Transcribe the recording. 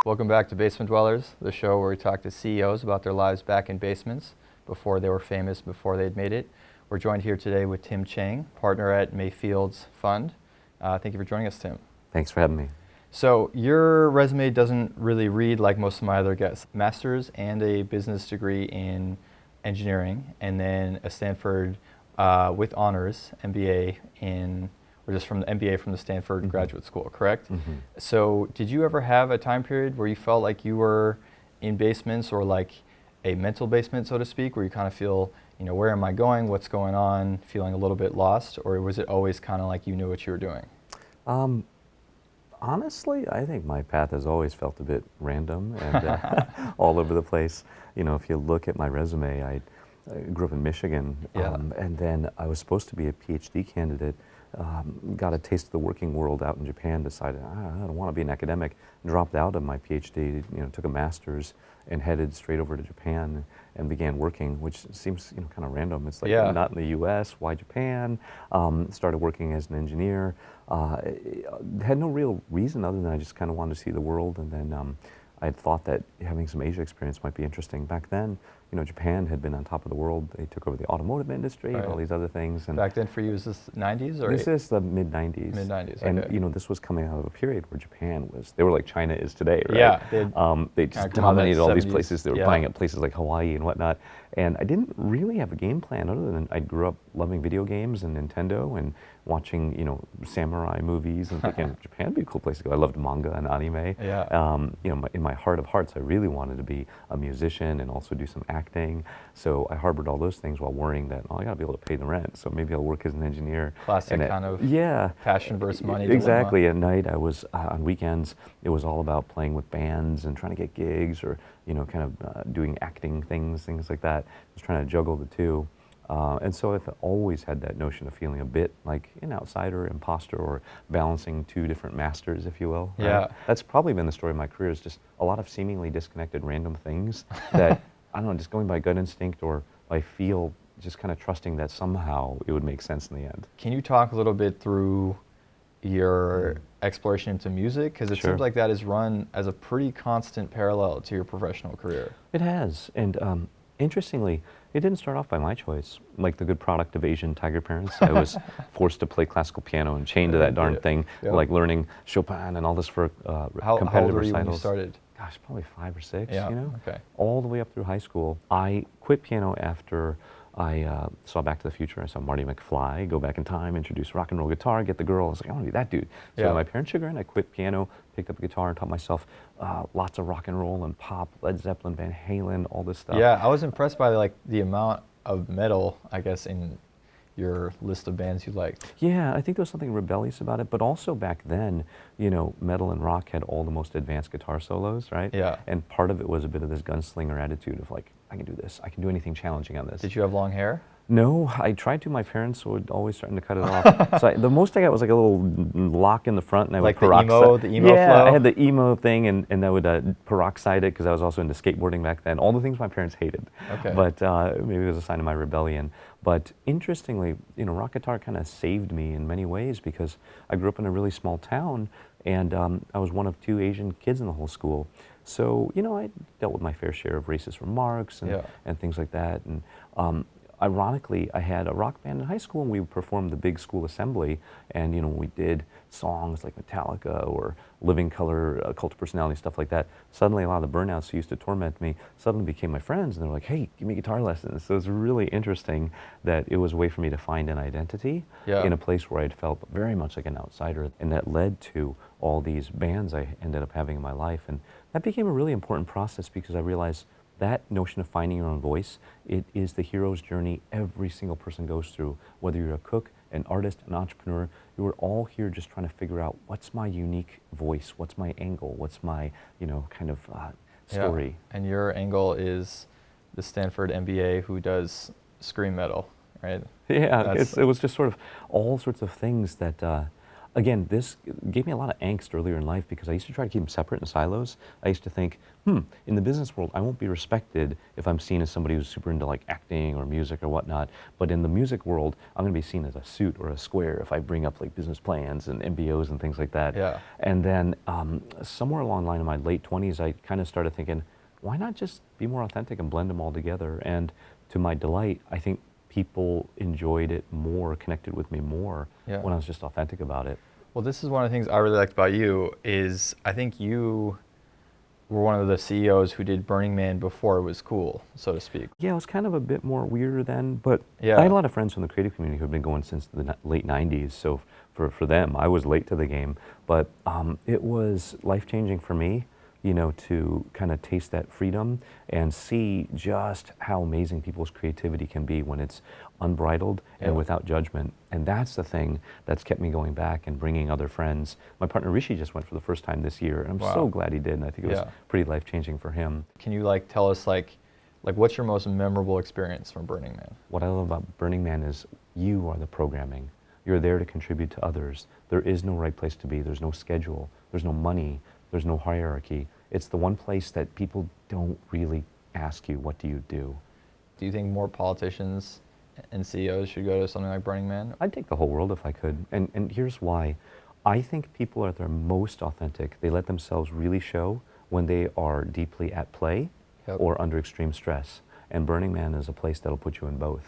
Welcome back to Basement Dwellers, the show where we talk to CEOs about their lives back in basements before they were famous, before they'd made it. We're joined here today with Tim Chang, partner at Mayfield Fund. Thank you for joining us, Tim. Thanks for having me. So your resume doesn't really read like most of my other guests. Master's and a business degree in engineering, and then a Stanford with honors MBA from the MBA from the Stanford Graduate School, correct? Mm-hmm. So did you ever have a time period where you felt like you were in basements, or like a mental basement, so to speak, where you kind of feel, where am I going, what's going on, feeling a little bit lost, or was it always kind of like you knew what you were doing? Honestly, I think my path has always felt a bit random and all over the place. If you look at my resume, I grew up in Michigan, and then I was supposed to be a PhD candidate, got a taste of the working world out in Japan, decided I don't want to be an academic, dropped out of my PhD, took a master's and headed straight over to Japan and began working, which seems kind of random. It's like not in the US, why Japan? Started working as an engineer. Had no real reason other than I just kind of wanted to see the world, and then I had thought that having some Asia experience might be interesting. Back then, Japan had been on top of the world. They took over the automotive industry and all these other things. And back then for you, was this 90s or? This is the mid-90s. Mid-90s, and okay. This was coming out of a period where Japan they were like China is today, right? Yeah. They just dominated all these places. They were buying up places like Hawaii and whatnot. And I didn't really have a game plan other than I grew up loving video games and Nintendo and watching, samurai movies and thinking Japan would be a cool place to go. I loved manga and anime. Yeah. In my heart of hearts, I really wanted to be a musician and also do some acting. So I harbored all those things while worrying that, I got to be able to pay the rent. So maybe I'll work as an engineer. Classic kind of passion versus money Exactly. dilemma. At night, I was, on weekends, it was all about playing with bands and trying to get gigs or, doing acting things like that. Just trying to juggle the two. And so I've always had that notion of feeling a bit like an outsider, imposter, or balancing two different masters, if you will. Right? Yeah. That's probably been the story of my career, is just a lot of seemingly disconnected random things that, I don't know, just going by gut instinct or by feel, just kind of trusting that somehow it would make sense in the end. Can you talk a little bit through your exploration into music? Because it seems like that is run as a pretty constant parallel to your professional career. It has. And interestingly, it didn't start off by my choice. Like the good product of Asian tiger parents, I was forced to play classical piano and chained to that darn thing, like learning Chopin and all this for competitive how old were you recitals. when you started? Gosh, probably 5 or 6, Okay. All the way up through high school. I quit piano after I saw Back to the Future. I saw Marty McFly go back in time, introduce rock and roll guitar, get the girl. I was like, I want to be that dude. So to my parents' chagrin, I quit piano, picked up a guitar, and taught myself lots of rock and roll and pop, Led Zeppelin, Van Halen, all this stuff. Yeah, I was impressed by the amount of metal, I guess, in your list of bands you liked. Yeah, I think there was something rebellious about it, but also back then, metal and rock had all the most advanced guitar solos, right? Yeah. And part of it was a bit of this gunslinger attitude of like, I can do this, I can do anything challenging on this. Did you have long hair? No, I tried to. My parents would always threaten to cut it off. So the most I got was like a little lock in the front, and I would peroxide. The emo flow? I had the emo thing, and I would peroxide it because I was also into skateboarding back then. All the things my parents hated. Okay. But maybe it was a sign of my rebellion. But interestingly, rock guitar kind of saved me in many ways because I grew up in a really small town, and I was one of 2 Asian kids in the whole school. So, I dealt with my fair share of racist remarks and things like that. And ironically, I had a rock band in high school, and we performed the big school assembly, and we did songs like Metallica or Living Color, Cult of Personality, stuff like that. Suddenly, a lot of the burnouts who used to torment me suddenly became my friends, and they're like, hey, give me guitar lessons. So it was really interesting that it was a way for me to find an identity in a place where I'd felt very much like an outsider, and that led to all these bands I ended up having in my life. And that became a really important process because I realized that notion of finding your own voice, it is the hero's journey every single person goes through. Whether you're a cook, an artist, an entrepreneur, you are all here just trying to figure out what's my unique voice, what's my angle, what's my, story. Yeah. And your angle is the Stanford MBA who does scream metal, right? Yeah, it was just sort of all sorts of things that again, this gave me a lot of angst earlier in life because I used to try to keep them separate in silos. I used to think, in the business world, I won't be respected if I'm seen as somebody who's super into like acting or music or whatnot. But in the music world, I'm going to be seen as a suit or a square if I bring up like business plans and MBOs and things like that. Yeah. And then somewhere along the line in my late 20s, I kind of started thinking, why not just be more authentic and blend them all together? And to my delight, I think people enjoyed it more, connected with me more Yeah. when I was just authentic about it. Well, this is one of the things I really liked about you is I think you were one of the CEOs who did Burning Man before it was cool, so to speak. Yeah, it was kind of a bit more weirder then, but Yeah. I had a lot of friends from the creative community who had been going since the late 90s, so for them, I was late to the game, but it was life-changing for me, you know, to kind of taste that freedom and see just how amazing people's creativity can be when it's unbridled and without judgment. And that's the thing that's kept me going back and bringing other friends. My partner Rishi just went for the first time this year, and I'm so glad he did, and I think it was pretty life-changing for him. Can you like tell us like what's your most memorable experience from Burning Man? What I love about Burning Man is you are the programming. You're there to contribute to others. There is no right place to be. There's no schedule. There's no money. There's no hierarchy. It's the one place that people don't really ask you, what do you do? Do you think more politicians and CEOs should go to something like Burning Man? I'd take the whole world if I could. And here's why. I think people are at their most authentic. They let themselves really show when they are deeply at play or under extreme stress. And Burning Man is a place that'll put you in both.